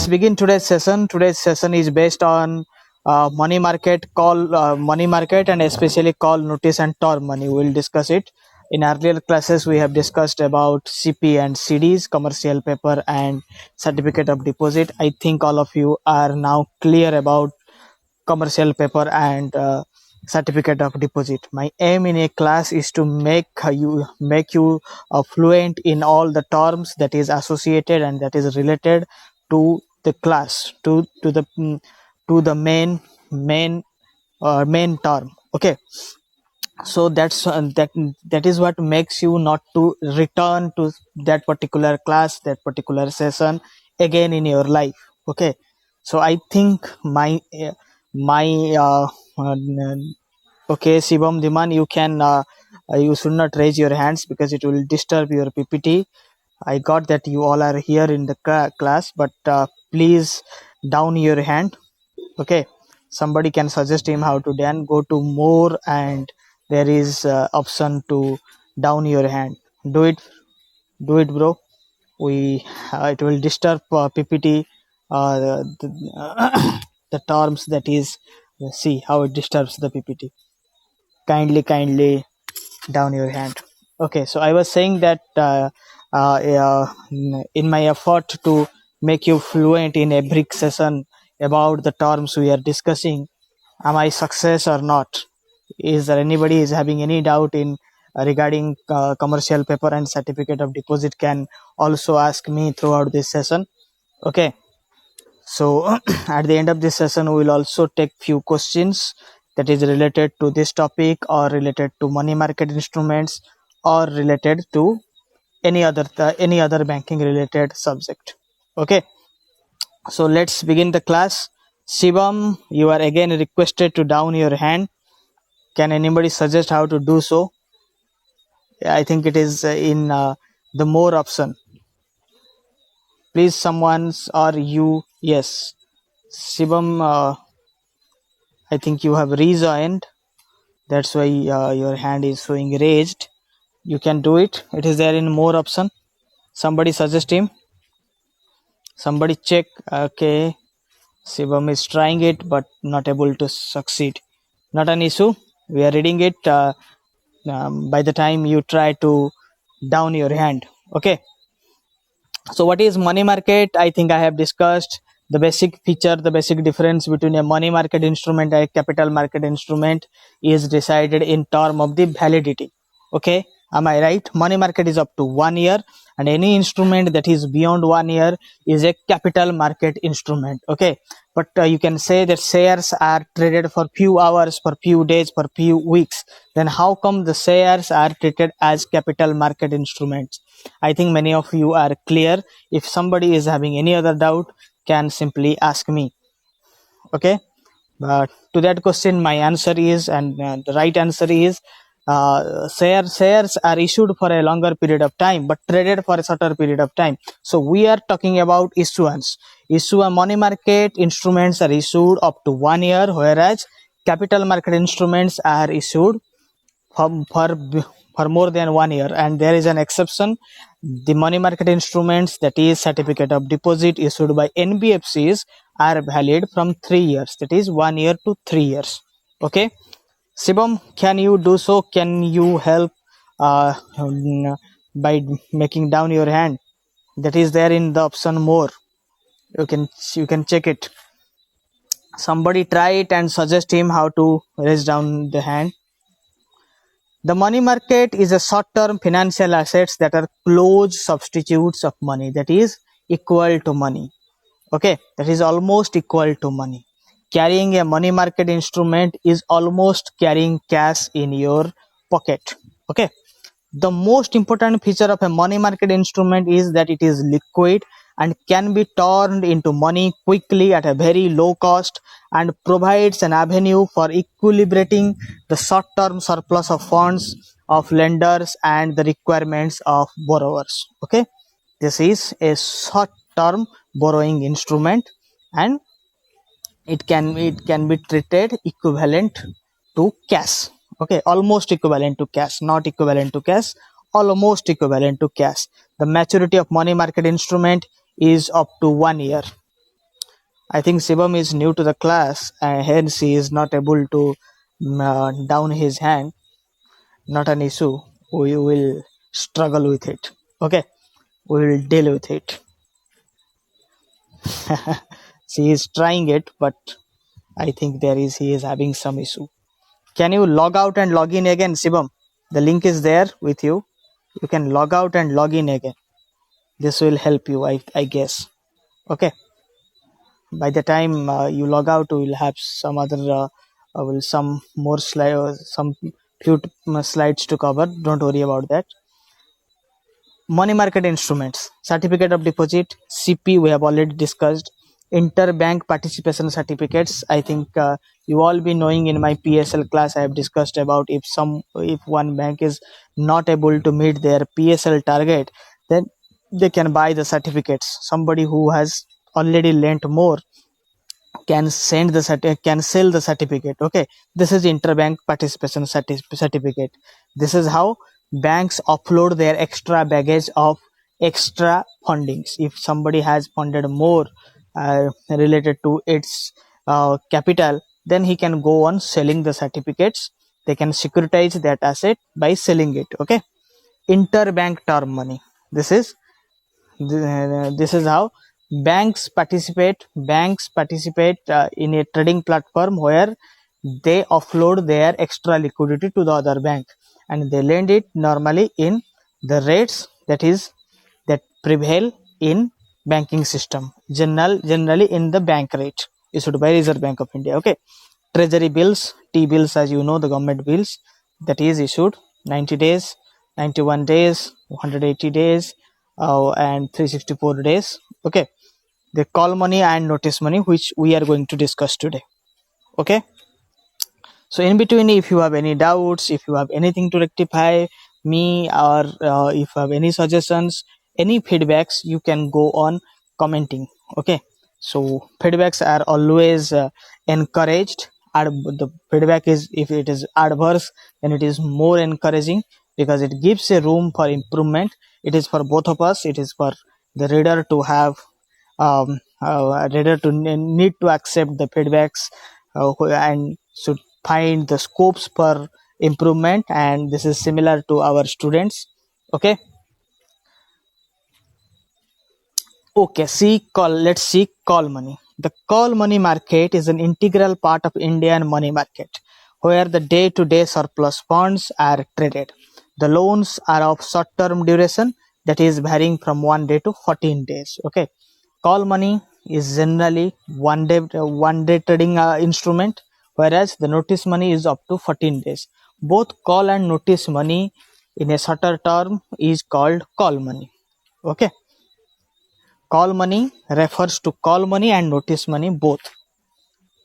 let's begin today's session. Today's session is based on money market, and especially call, notice, and term money. We'll discuss it. In earlier classes, we have discussed about CP and CDs, commercial paper, and certificate of deposit. I think all of you are now clear about commercial paper and certificate of deposit. My aim in a class is to make you fluent in all the terms that is associated and that is related to the class, to the main term. Okay, so that is what makes you not to return to that particular class, that particular session again in your life. Okay, so I think my okay, Shivam, Diman, you should not raise your hands because it will disturb your PPT. I got that you all are here in the class, but please down your hand. Okay, somebody can suggest him how to then go to more, and there is option to down your hand. Do it, bro. We It will disturb PPT, the terms that is, see how it disturbs the PPT. Kindly down your hand. Okay, so I was saying that in my effort to make you fluent in every session about the terms we are discussing, am I success or not? Is there anybody is having any doubt in regarding commercial paper and certificate of deposit? Can also ask me throughout this session. Okay, so at the end of this session, we will also take few questions that is related to this topic, or related to money market instruments, or related to any other banking related subject. Okay, so let's begin the class. Shivam, you are again requested to down your hand. Can anybody suggest how to do so? I think it is in the more option. Please, someone's or you. Yes, Shivam, I think you have rejoined. That's why your hand is showing raised. You can do it. It is there in more option. Somebody suggest him. Somebody check. Okay, Shivam is trying it but not able to succeed. Not an issue. We are reading it by the time you try to down your hand. Okay. So what is money market? I think I have discussed the basic feature, the basic difference between a money market instrument and a capital market instrument is decided in term of the validity. Okay, am I right? Money market is up to 1 year, and any instrument that is beyond 1 year is a capital market instrument. Okay, but you can say that shares are traded for few hours, for few days, for few weeks. Then how come the shares are treated as capital market instruments? I think many of you are clear. If somebody is having any other doubt, can simply ask me. Okay, to that question my answer is, and the right answer is, shares are issued for a longer period of time but traded for a shorter period of time. So we are talking about issuance. Money market instruments are issued up to 1 year, whereas capital market instruments are issued for more than 1 year, and there is an exception. The money market instruments, that is certificate of deposit issued by NBFCs, are valid from 3 years, that is 1 year to 3 years. Okay, Shivam, can you do so? Can you help by making down your hand? That is there in the option more. You can check it. Somebody try it and suggest him how to raise down the hand. The money market is a short-term financial assets that are close substitutes of money, that is equal to money. Okay, that is almost equal to money. Carrying a money market instrument is almost carrying cash in your pocket. Okay, the most important feature of a money market instrument is that it is liquid and can be turned into money quickly at a very low cost, and provides an avenue for equilibrating the short-term surplus of funds of lenders and the requirements of borrowers. Okay, this is a short-term borrowing instrument, and it can be treated equivalent to cash. Okay, almost equivalent to cash, not equivalent to cash, almost equivalent to cash. The maturity of money market instrument is up to 1 year. I think Shivam is new to the class and hence he is not able to down his hand. Not an issue. We will struggle with it. Okay, we will deal with it. She is trying it, but I think he is having some issue. Can you log out and log in again, Shivam? The link is there with you. You can log out and log in again. This will help you, I guess. Okay. By the time you log out, we will have some other, some more slides, some few slides to cover. Don't worry about that. Money market instruments, certificate of deposit, CP, we have already discussed. Interbank participation certificates, I think you all be knowing. In my PSL class I have discussed about if one bank is not able to meet their PSL target, then they can buy the certificates. Somebody who has already lent more can sell the certificate. Okay, this is interbank participation certificate. This is how banks offload their extra baggage of extra fundings. If somebody has funded more related to its capital, then he can go on selling the certificates. They can securitize that asset by selling it. Okay, interbank term money. This is how banks participate in a trading platform where they offload their extra liquidity to the other bank and they lend it normally in the rates that prevail in banking system, generally in the bank rate issued by Reserve Bank of India. Okay, treasury bills, T-bills, as you know, the government bills, that is issued 90 days, 91 days, 180 days, and 364 days. Okay, the call money and notice money, which we are going to discuss today. Okay, so in between, if you have any doubts, if you have anything to rectify me, or if you have any suggestions, any feedbacks, you can go on commenting. Okay, so feedbacks are always encouraged. The feedback is, if it is adverse, then it is more encouraging because it gives a room for improvement. It is for both of us. It is for the reader to have reader to need to accept the feedbacks and should find the scopes for improvement, and this is similar to our students. Okay, let's see call money. The call money market is an integral part of Indian money market where the day-to-day surplus funds are traded. The loans are of short-term duration, that is varying from 1 day to 14 days. Okay, call money is generally one day trading instrument, whereas the notice money is up to 14 days. Both call and notice money in a shorter term is called call money. Okay, call money refers to call money and notice money both.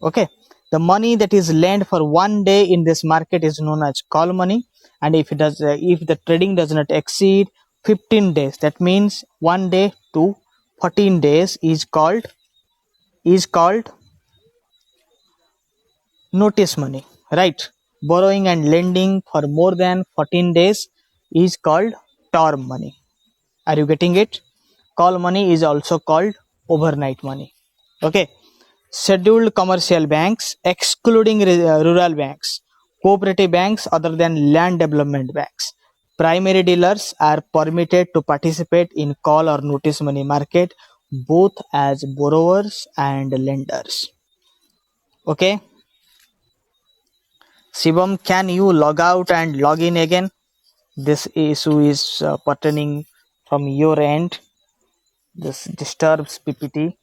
Okay, the money that is lent for 1 day in this market is known as call money, and if the trading does not exceed 15 days, that means 1 day to 14 days is called notice money, right? Borrowing and lending for more than 14 days is called term money. Are you getting it? Call money is also called overnight money. Okay, scheduled commercial banks, excluding rural banks, cooperative banks other than land development banks, primary dealers are permitted to participate in call or notice money market both as borrowers and lenders. Okay, Shivam, can you log out and log in again? This issue is pertaining from your end. This disturbs PPT.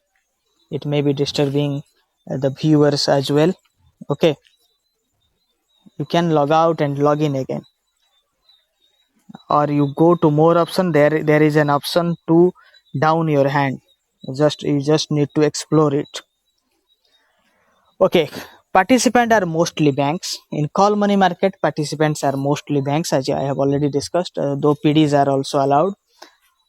It may be disturbing the viewers as well. Okay, you can log out and log in again, or you go to more option. There is an option to down your hand. You just need to explore it. Okay, participants are mostly banks. In call money market, participants are mostly banks, as I have already discussed, though PDs are also allowed.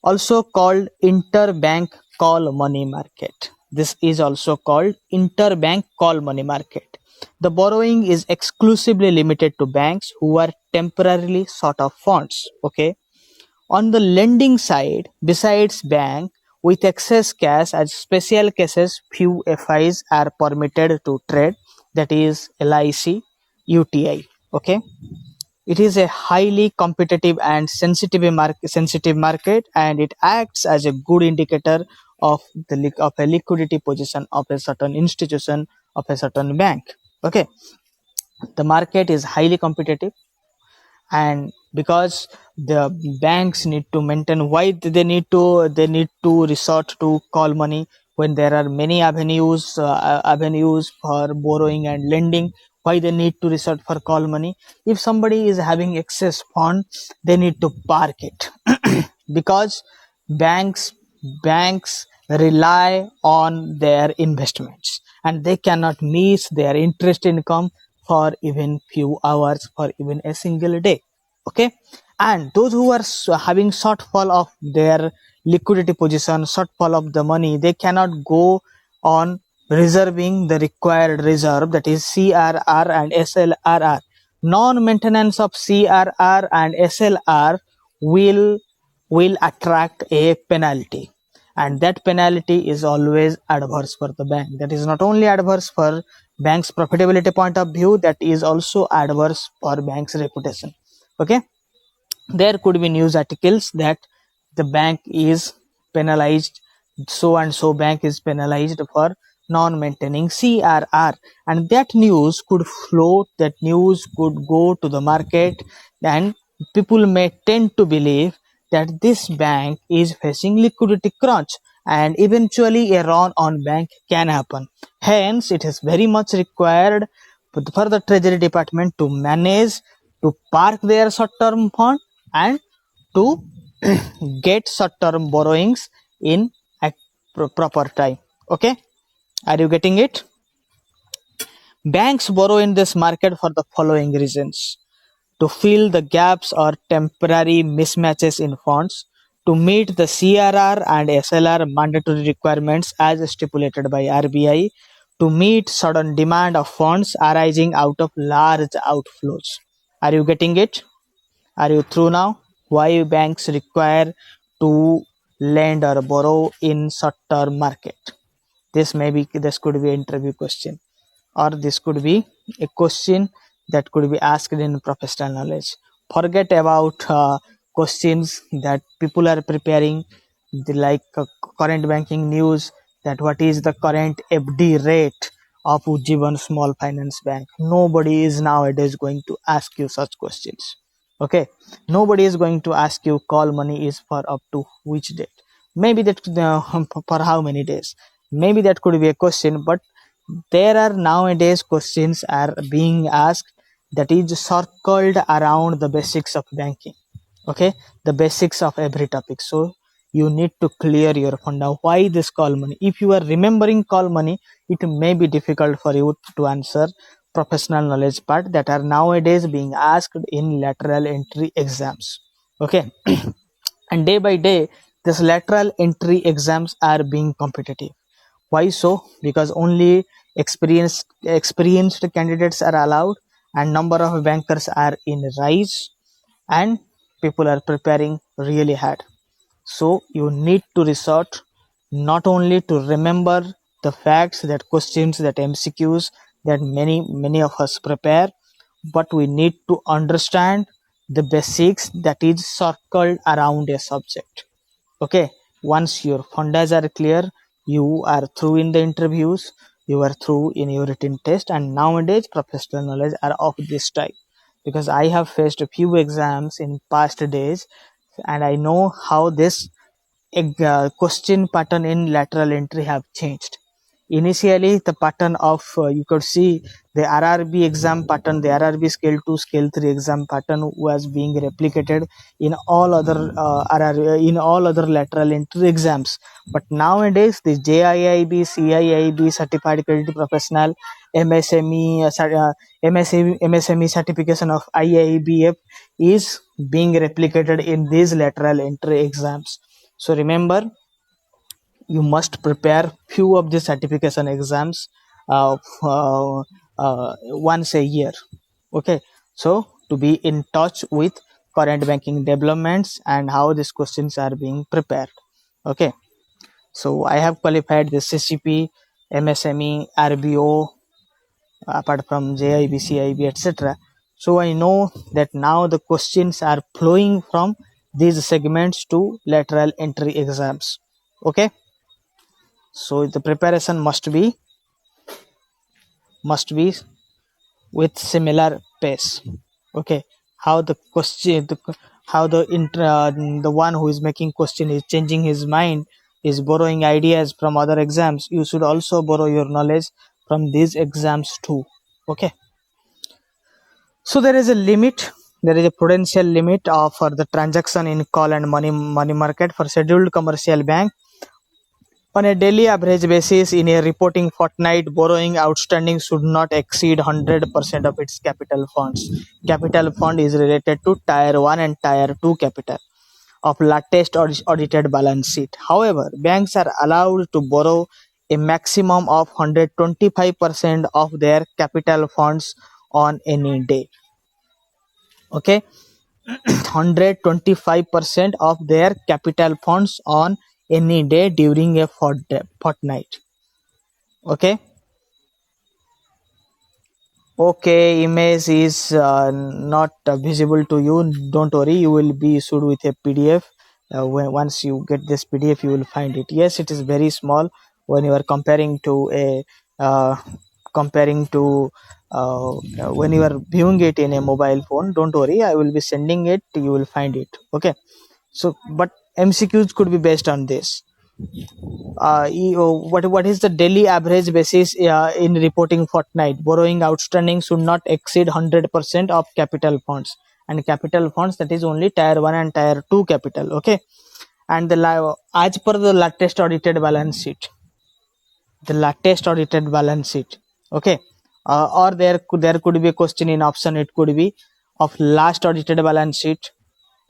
Also called interbank call money market. This is also called interbank call money market. The borrowing is exclusively limited to banks who are temporarily short of funds. Okay. On the lending side, besides bank, With excess cash, as special cases, few FIs are permitted to trade, that is LIC, UTI. Okay, it is a highly competitive and sensitive market, and it acts as a good indicator of of a liquidity position of a certain institution, of a certain bank. Okay, the market is highly competitive, and because the banks need to maintain, why they need to resort to call money when there are many avenues for borrowing and lending. Why they need to resort for call money? If somebody is having excess fund, they need to park it because banks banks rely on their investments, and they cannot miss their interest income for even few hours, for even a single day. Okay, and those who are having shortfall of their liquidity position, shortfall of the money, they cannot go on reserving the required reserve, that is CRR and SLRR. Non-maintenance of CRR and SLR will attract a penalty, and that penalty is always adverse for the bank. That is not only adverse for bank's profitability point of view, that is also adverse for bank's reputation. Okay, there could be news articles that the bank is penalized, so and so bank is penalized for non-maintaining CRR, and that news could float, that news could go to the market, and people may tend to believe that this bank is facing liquidity crunch, and eventually a run on bank can happen. Hence, it is very much required for the Treasury Department to manage, to park their short-term fund, and to get short-term borrowings in a proper time. Okay, are you getting it? Banks borrow in this market for the following reasons: to fill the gaps or temporary mismatches in funds, to meet the CRR and SLR mandatory requirements as stipulated by RBI, to meet sudden demand of funds arising out of large outflows. Are you getting it? Are you through now? Why banks require to lend or borrow in short-term market? This could be an interview question, or this could be a question that could be asked in professional knowledge. Forget about questions that people are preparing, like current banking news, that what is the current FD rate of Ujjivan Small Finance Bank. Nobody is nowadays going to ask you such questions. Okay, nobody is going to ask you call money is for up to which date. Maybe that for how many days. Maybe that could be a question, but there are nowadays questions are being asked that is circled around the basics of banking. Okay, the basics of every topic. So you need to clear your fund. Now, why this call money? If you are remembering call money, it may be difficult for you to answer professional knowledge part that are nowadays being asked in lateral entry exams. Okay, and day by day, this lateral entry exams are being competitive. Why so? Because only experienced candidates are allowed, and number of bankers are in rise, and people are preparing really hard. So you need to resort not only to remember the facts, that questions, that MCQs that many of us prepare, but we need to understand the basics that is circled around a subject. Okay, once your fundas are clear, you are through in the interviews, you are through in your written test, and nowadays professional knowledge are of this type, because I have faced a few exams in past days, and I know how this question pattern in lateral entry have changed. Initially, the pattern of you could see the RRB exam pattern, the RRB scale 2, scale 3 exam pattern was being replicated in all other in all other lateral entry exams. But nowadays, the JIIB, CIIB, Certified Credit Professional, MSME, MSME certification of IIBF is being replicated in these lateral entry exams. So remember, you must prepare few of the certification exams once a year. Okay, so to be in touch with current banking developments and how these questions are being prepared. Okay, So I have qualified the CCP, MSME, RBO, apart from JIB, CIB, etc. So I know that now the questions are flowing from these segments to lateral entry exams. Okay, so the preparation must be with similar pace. Okay, how the question how the one who is making question is changing his mind, is borrowing ideas from other exams. You should also borrow your knowledge from these exams too. Okay, so there is a limit, there is a prudential limit of for the transaction in call and money market for scheduled commercial bank. On a daily average basis, in a reporting fortnight, borrowing outstanding should not exceed 100% of its capital funds. Capital fund is related to Tier 1 and Tier 2 capital of latest audited balance sheet. However, banks are allowed to borrow a maximum of 125% of their capital funds on any day. Okay, 125% of their capital funds on any day during a fortnight. Okay, okay, image is not visible to you. Don't worry, you will be issued with a PDF. Once you get this PDF, you will find it. Yes, it is very small when you are comparing to a uh, comparing to when you are viewing it in a mobile phone. Don't worry, I will be sending it, you will find it. Okay, so but MCQs could be based on this. What is the daily average basis in reporting fortnight? Borrowing outstanding should not exceed 100% of capital funds, and capital funds, that is only Tier 1 and Tier 2 capital. Okay, and as per the latest audited balance sheet, okay, or there could be a question in option, it could be of last audited balance sheet.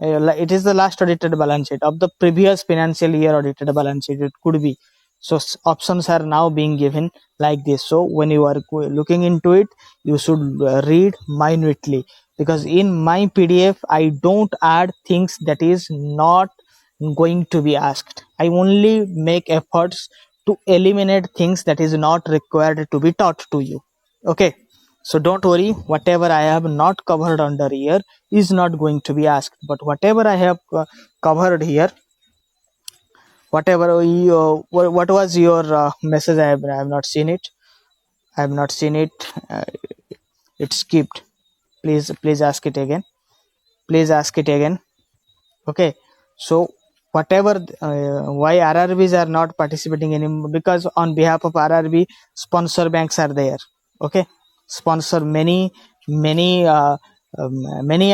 It is the last audited balance sheet of the previous financial year audited balance sheet, it could be. So options are now being given like this. So when you are looking into it, you should read minutely, because in my PDF I don't add things that is not going to be asked. I only make efforts to eliminate things that is not required to be taught to you. Okay, so don't worry, whatever I have not covered under here is not going to be asked, but whatever I have covered here, whatever you, what was your message? I have not seen it. I have not seen it. It skipped. Please ask it again. Please ask it again. Okay, so whatever why RRBs are not participating anymore, because on behalf of RRB, sponsor banks are there. Okay, sponsor many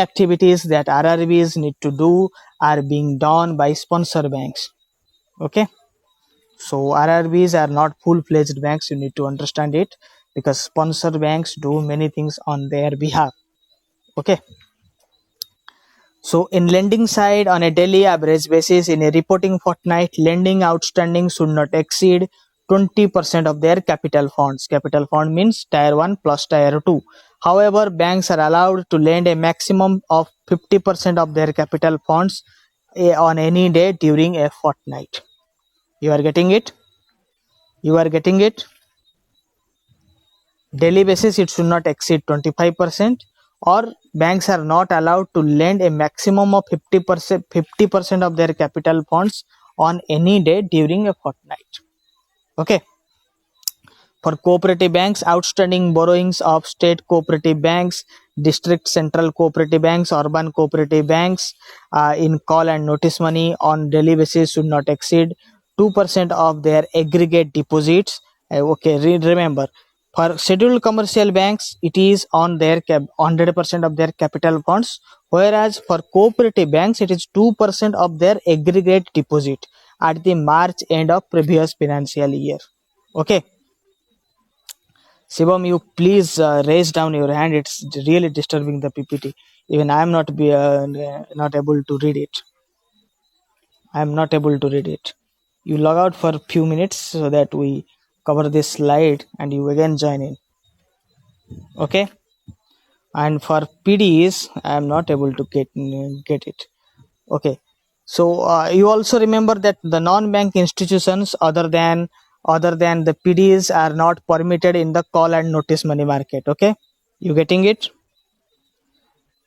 activities that RRBs need to do are being done by sponsor banks. Okay, so RRBs are not full-fledged banks, you need to understand it, because sponsor banks do many things on their behalf. Okay, so in lending side, on a daily average basis, in a reporting fortnight, lending outstanding should not exceed 20% of their capital funds. Capital fund means Tier 1 plus Tier 2. However, banks are allowed to lend a maximum of 50% of their capital funds on any day during a fortnight. You are getting it? You are getting it? Daily basis, it should not exceed 25%, or banks are not allowed to lend a maximum of 50% of their capital funds on any day during a fortnight. Okay, for cooperative banks, outstanding borrowings of state cooperative banks, district central cooperative banks, urban cooperative banks in call and notice money on daily basis should not exceed 2% of their aggregate deposits. Okay, remember, for scheduled commercial banks, it is on their 100% of their capital funds, whereas for cooperative banks, it is 2% of their aggregate deposit at the March end of previous financial year. Okay, Shivam, you please raise down your hand. It's really disturbing the PPT. Even I am not able to read it. I am not able to read it. You log out for a few minutes so that we cover this slide and you again join in. Okay. And for PDs, I am not able to get it. Okay. So you also remember that the non-bank institutions other than the PDs are not permitted in the call and notice money market. Okay, you getting it?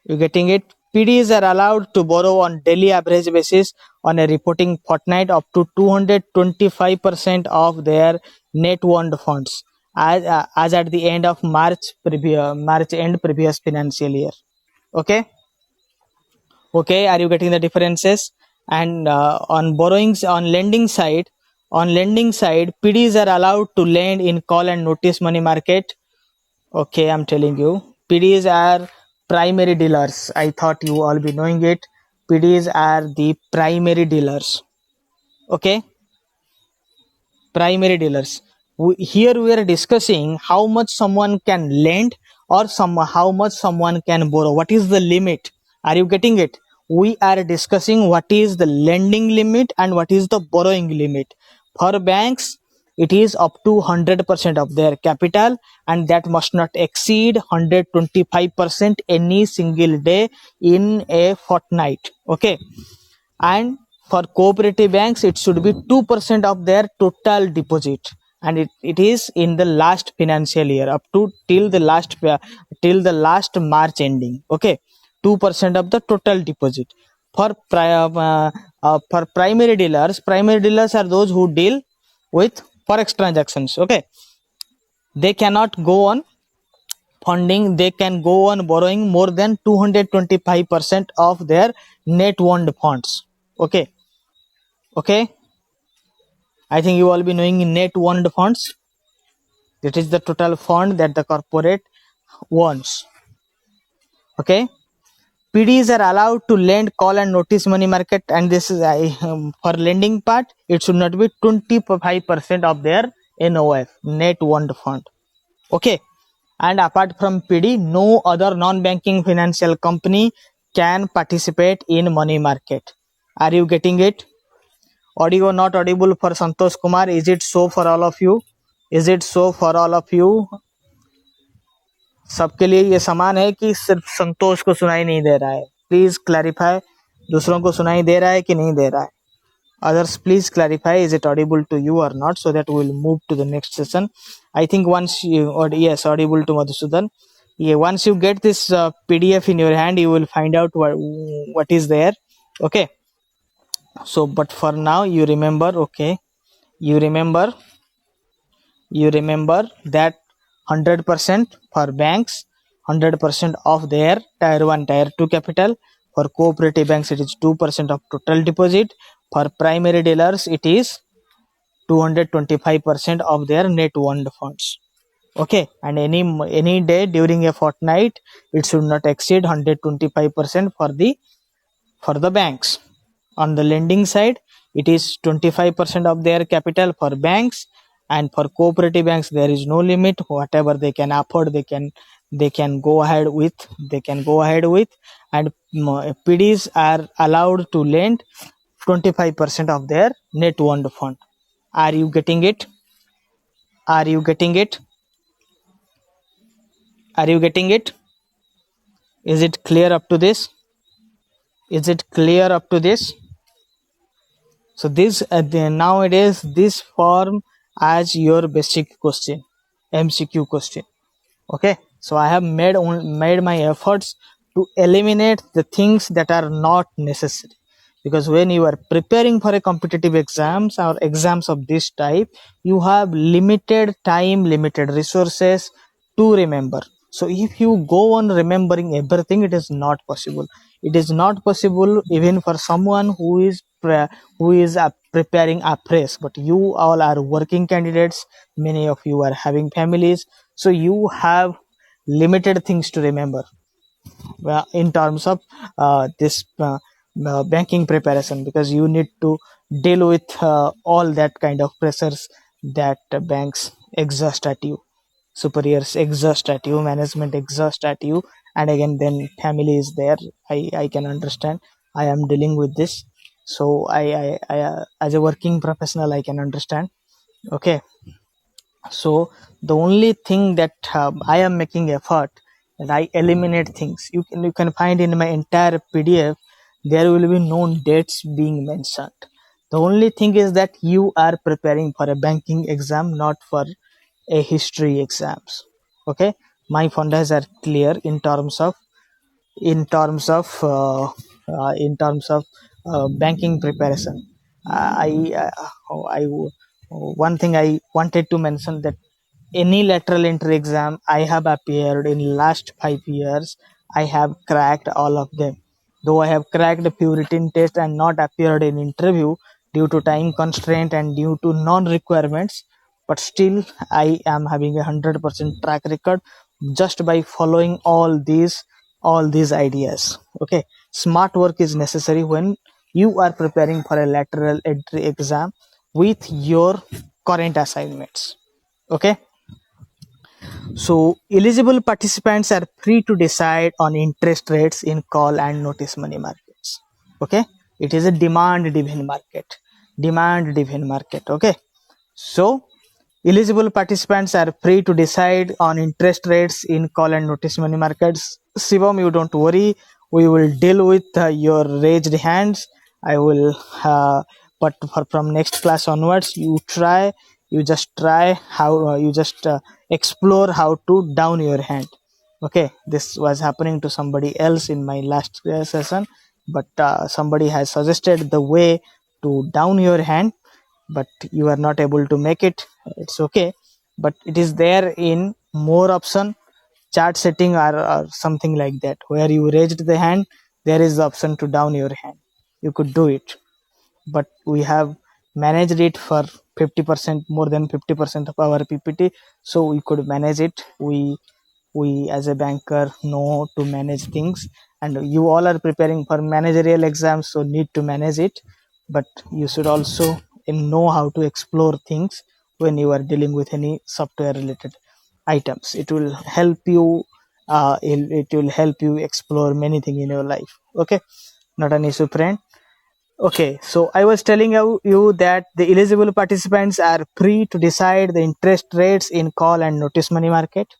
You getting it? PDs are allowed to borrow on daily average basis on a reporting fortnight up to 225% of their net owned funds as at the end of March end previous financial year. Okay, okay, are you getting the differences? And on lending side, PDs are allowed to lend in call and notice money market. Okay, I'm telling you, PDs are primary dealers. I thought you all be knowing it. PDs are the primary dealers. Okay, primary dealers. Here we are discussing how much someone can lend or how much someone can borrow. What is the limit? Are you getting it? We are discussing what is the lending limit and what is the borrowing limit. For banks, it is up to 100% of their capital, and that must not exceed 125% any single day in a fortnight. Okay, and for cooperative banks it should be 2% of their total deposit, and it is in the last financial year up to till the last March ending. Okay, 2% of the total deposit. For primary dealers are those who deal with forex transactions. Okay, they cannot go on funding, they can go on borrowing more than 225% of their net owned funds. Okay, okay, I think you all be knowing net owned funds. That is the total fund that the corporate owns. Okay, PDs are allowed to lend call and notice money market, and this is for lending part it should not be 25% of their NOF, net owned fund. Okay, and apart from PD, no other non-banking financial company can participate in money market. Are you getting it? Audio not audible for Santosh Kumar. Is it so for all of you? Is it so for all of you? सबके लिए ये समान है कि सिर्फ संतोष को सुनाई नहीं दे रहा है? Please clarify. दूसरों को सुनाई दे रहा है कि नहीं दे रहा है? Others, please clarify, is it audible to you or not, so that we will move to the next session. I think once you, or yes, audible to Madhusudan. Yeah, once you get this PDF in your hand, you will find out what is there. Okay, so but for now you remember. Okay, you remember that 100% for banks, 100% of their tier 1 tier 2 capital. For cooperative banks it is 2% of total deposit. For primary dealers it is 225% of their net owned funds. Okay, and any day during a fortnight it should not exceed 125% for the banks. On the lending side it is 25% of their capital for banks, and for cooperative banks there is no limit. Whatever they can afford, they can go ahead with. And PDs are allowed to lend 25% of their net owned fund. Are you getting it? Are you getting it? Are you getting it? Is it clear up to this? Is it clear up to this? So this nowadays this form as your basic question, MCQ question. Okay, so I have made my efforts to eliminate the things that are not necessary, because when you are preparing for a competitive exams or exams of this type, you have limited time, limited resources to remember. So if you go on remembering everything, it is not possible. It is not possible even for someone who is preparing afresh. But you all are working candidates, many of you are having families, so you have limited things to remember in terms of this banking preparation, because you need to deal with all that kind of pressures that banks exhaust at you, superiors exhaust at you, management exhaust at you, and again then family is there. I can understand. I am dealing with this, so I as a working professional I can understand. Okay, so the only thing that I am making effort that I eliminate things. You can find in my entire PDF there will be no dates being mentioned. The only thing is that you are preparing for a banking exam, not for a history exams. Okay, my fundas are clear in terms of banking preparation. I one thing I wanted to mention that any lateral entry exam I have appeared in last 5 years, I have cracked all of them. Though I have cracked a few written tests and not appeared in interview due to time constraint and due to non-requirements, but still I am having 100% track record just by following all these ideas. Okay, smart work is necessary when you are preparing for a lateral entry exam with your current assignments. Okay, so eligible participants are free to decide on interest rates in call and notice money markets. Okay, it is a demand driven market. Demand driven market. Okay, so eligible participants are free to decide on interest rates in call and notice money markets. Shivam, you don't worry. We will deal with your raised hands. I will, but from next class onwards, you just try how, you just explore how to down your hand. Okay, this was happening to somebody else in my last session, but somebody has suggested the way to down your hand, but you are not able to make it. It's okay, but it is there in more option, chart setting, or something like that, where you raised the hand, there is the option to down your hand. You could do it, but we have managed it for 50%, more than 50% of our PPT, so we could manage it. We as a banker know to manage things, and you all are preparing for managerial exams, so need to manage it. But you should also know how to explore things when you are dealing with any software related items. It will help you, it will help you explore many things in your life. Okay, not an issue, friend. Okay, so I was telling you that the eligible participants are free to decide the interest rates in call and notice money market.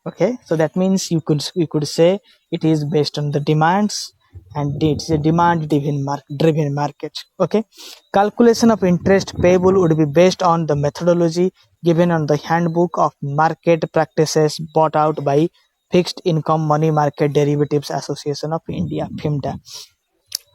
Okay, so that means you could say it is based on the demands, and it's a demand driven market. Okay, calculation of interest payable would be based on the methodology given on the handbook of market practices brought out by Fixed Income Money Market Derivatives Association of India, FIMDA.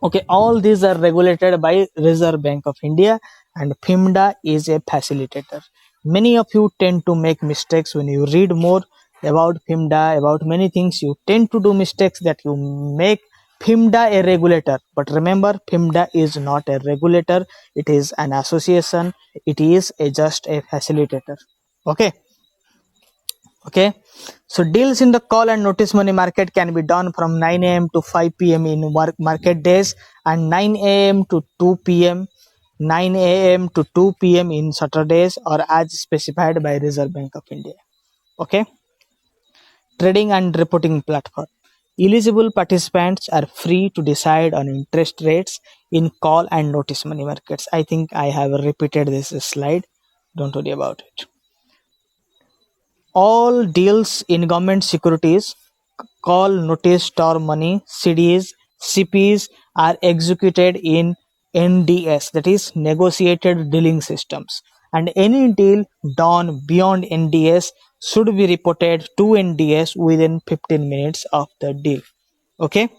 Okay, all these are regulated by Reserve Bank of India, and FIMDA is a facilitator. Many of you tend to make mistakes when you read more about FIMDA, about many things. You tend to do mistakes that you make FIMDA a regulator. But remember, FIMDA is not a regulator, it is an association, it is just a facilitator. Okay. Okay, so deals in the call and notice money market can be done from 9 a.m. to 5 p.m. in market days, and 9 a.m. to 2 p.m. 9 a.m. to 2 p.m. in Saturdays, or as specified by Reserve Bank of India. Okay, trading and reporting platform. Eligible participants are free to decide on interest rates in call and notice money markets. I think I have repeated this slide. Don't worry about it. All deals in government securities, call, notice, term money, CDs, CPs are executed in NDS, that is negotiated dealing systems, and any deal done beyond NDS should be reported to NDS within 15 minutes of the deal. Okay,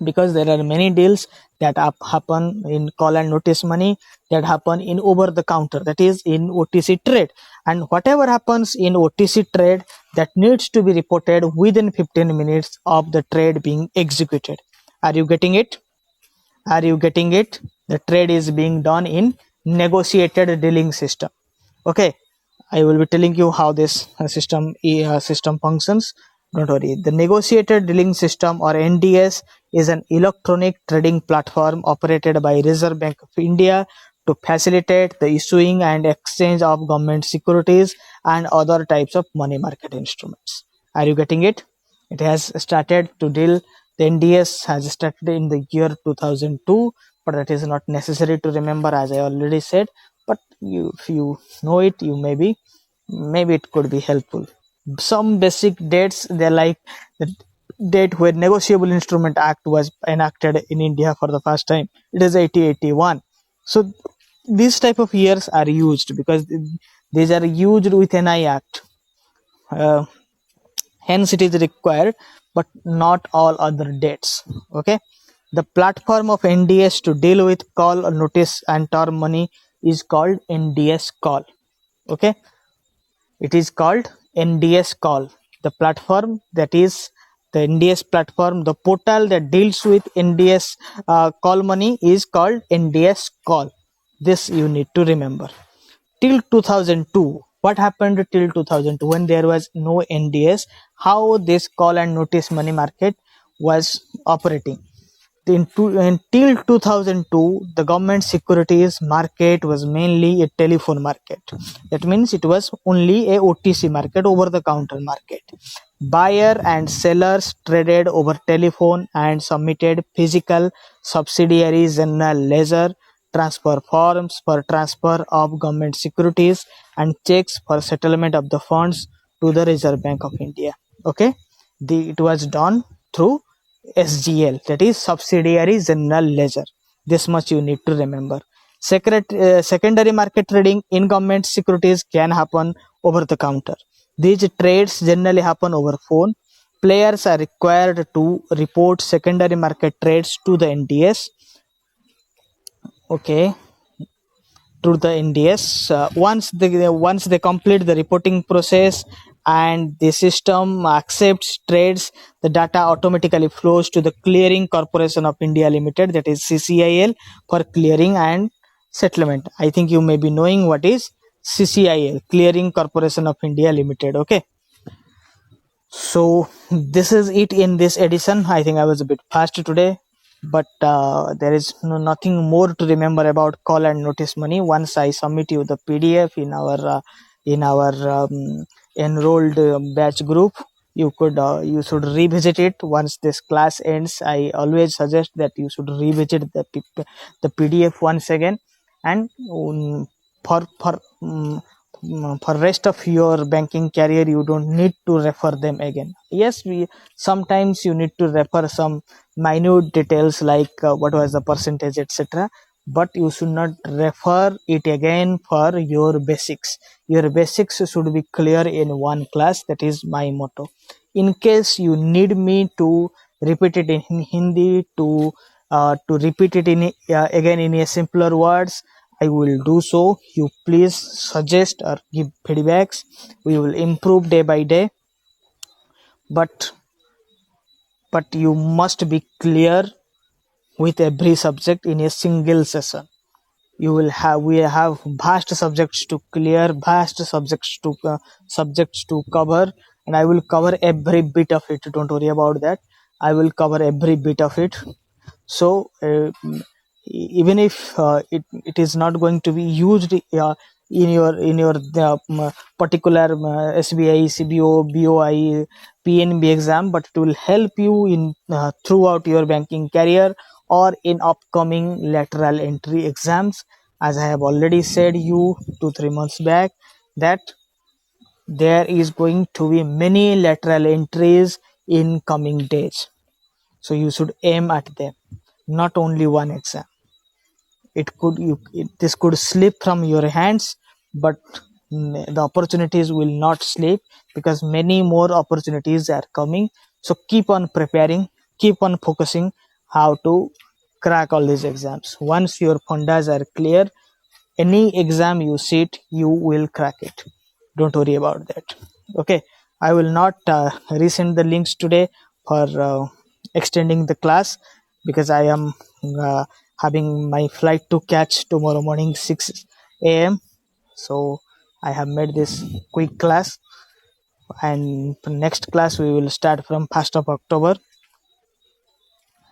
because there are many deals that happen in call and notice money, that happen in over the counter, that is in OTC trade, and whatever happens in OTC trade, that needs to be reported within 15 minutes of the trade being executed. Are you getting it? Are you getting it? The trade is being done in negotiated dealing system. Okay, I will be telling you how this system functions. Don't worry. The negotiated dealing system, or NDS, is an electronic trading platform operated by Reserve Bank of India to facilitate the issuing and exchange of government securities and other types of money market instruments. Are you getting it? It has started to deal. The NDS has started in the year 2002, but that is not necessary to remember, as I already said. But if you know it, you maybe it could be helpful. Some basic dates, they're like the date when Negotiable Instrument Act was enacted in India for the first time. It is 1881. So these type of years are used because these are used with NI Act. Uh, Hence it is required, but not all other dates. Okay. The platform of NDS to deal with call, notice and term money is called NDS call. Okay. It is called NDS call. The platform that is the NDS platform, the portal that deals with NDS call money is called NDS call. This you need to remember. Till 2002, what happened till 2002 when there was no NDS? How this call and notice money market was operating? Until 2002, the government securities market was mainly a telephone market. That means it was only a OTC market, over the counter market. Buyer and sellers traded over telephone and submitted physical subsidiaries general ledger transfer forms for transfer of government securities and checks for settlement of the funds to the Reserve Bank of India. Okay, it was done through SGL, that is subsidiary general ledger. This much you need to remember. Secondary market trading in government securities can happen over the counter. These trades generally happen over phone. Players are required to report secondary market trades to the NDS. Okay, to the NDS. Once they complete the reporting process and the system accepts trades, the data automatically flows to the Clearing Corporation of India Limited, that is CCIL, for clearing and settlement. I think you may be knowing what is CCIL, Clearing Corporation of India Limited. Okay. So this is it in this edition. I think I was a bit fast today, but there is nothing more to remember about call and notice money. Once I submit you the PDF in our enrolled batch group, you should revisit it once this class ends. I always suggest that you should revisit the PDF once again, and for rest of your banking career you don't need to refer them again. Yes, we sometimes you need to refer some minute details like what was the percentage, etc., but you should not refer it again for your basics. Your basics should be clear in one class. That is my motto. In case you need me to repeat it in Hindi, to repeat it in again in a simpler words, I will do so. You please suggest or give feedbacks. We will improve day by day. But you must be clear with every subject in a single session. We have vast subjects to clear, vast subjects to cover, and I will cover every bit of it. Don't worry about that. I will cover every bit of it. So even if it is not going to be used in your particular SBI, CBO, BOI, PNB exam, but it will help you in throughout your banking career or in upcoming lateral entry exams. As I have already said you 2-3 months back, that there is going to be many lateral entries in coming days, so you should aim at them, not only one exam. This could slip from your hands, but the opportunities will not slip, because many more opportunities are coming. So keep on preparing, keep on focusing how to crack all these exams. Once your fundas are clear, any exam you sit, you will crack it. Don't worry about that. Okay, I will not resend the links today for extending the class, because I am having my flight to catch tomorrow morning 6 a.m. So I have made this quick class, and next class we will start from 1st of October.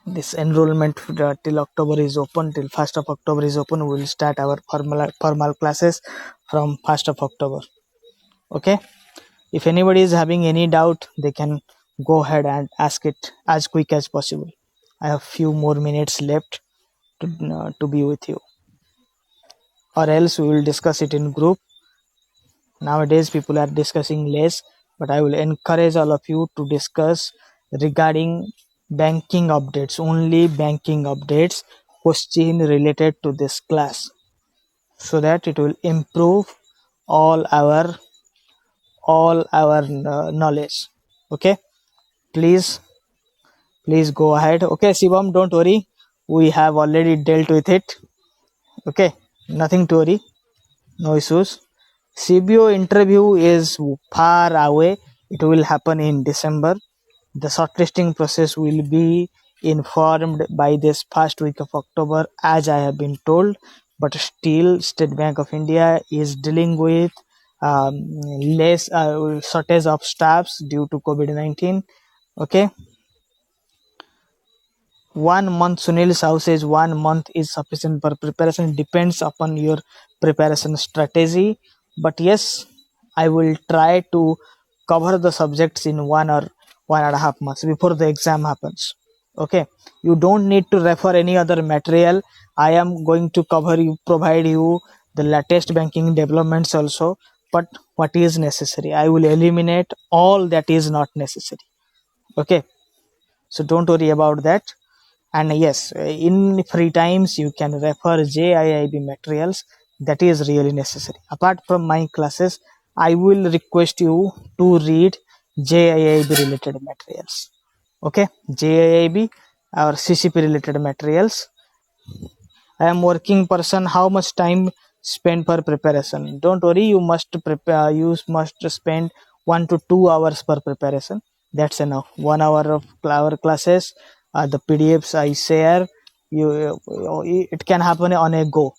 This enrollment till October is open, till 1st of October is open. We will start our formal classes from 1st of October. Okay, if anybody is having any doubt, they can go ahead and ask it as quick as possible. I have few more minutes left to be with you, or else we will discuss it in group. Nowadays people are discussing less, but I will encourage all of you to discuss regarding banking updates, only banking updates, question related to this class, so that it will improve all our knowledge. Okay, please go ahead. Okay, Shivam, don't worry, we have already dealt with it. Okay, nothing to worry, no issues. CBO interview is far away. It will happen in December. The shortlisting process will be informed by this first week of October, as I have been told. But still, State Bank of India is dealing with less shortage of staffs due to COVID-19. Okay, 1 month. Sunil Sahu says 1 month is sufficient for preparation. Depends upon your preparation strategy. But yes, I will try to cover the subjects in 1 or 1.5 months before the exam happens. Okay, you don't need to refer any other material. I am going to provide you the latest banking developments also. But what is necessary, I will eliminate all that is not necessary. Okay, so don't worry about that. And yes, in free times you can refer JIIB materials, that is really necessary. Apart from my classes, I will request you to read JIIB related materials. Okay, JIIB or CCP related materials. I am working person. How much time spend for preparation? Don't worry, you must prepare, you must spend 1 to 2 hours per preparation. That's enough. 1 hour of our classes, the PDFs I share, it can happen on a go.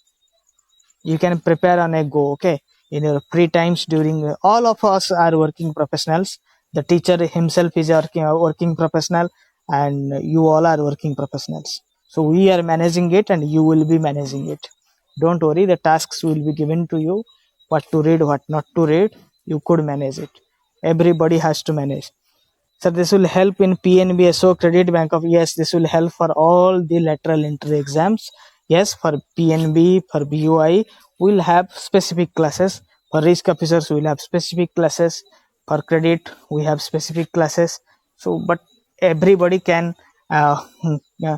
You can prepare on a go. Okay, in your free times. During all of us are working professionals. The teacher himself is a working professional, and you all are working professionals. So we are managing it, and you will be managing it. Don't worry, the tasks will be given to you, what to read, what not to read. You could manage it. Everybody has to manage. So this will help in PNBSO, Credit Bank of, yes, this will help for all the lateral entry exams. Yes, for PNB, for BUI, we'll have specific classes. For risk officers, we'll have specific classes. For credit, we have specific classes. So, but everybody uh, uh,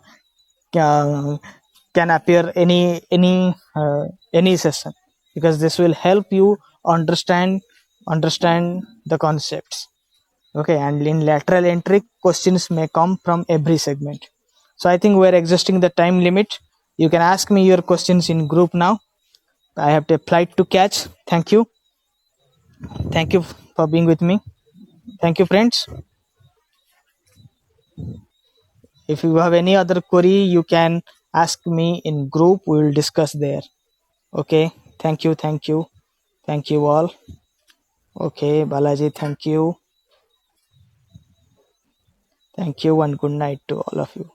can appear any session, because this will help you understand the concepts. Okay, and in lateral entry, questions may come from every segment. So I think we're exhausting the time limit. You can ask me your questions in group now. I have a flight to catch. Thank you. Thank you for being with me. Thank you, friends. If you have any other query, you can ask me in group. We will discuss there. Okay. Thank you. Thank you. Thank you all. Okay, Balaji, thank you. Thank you, and good night to all of you.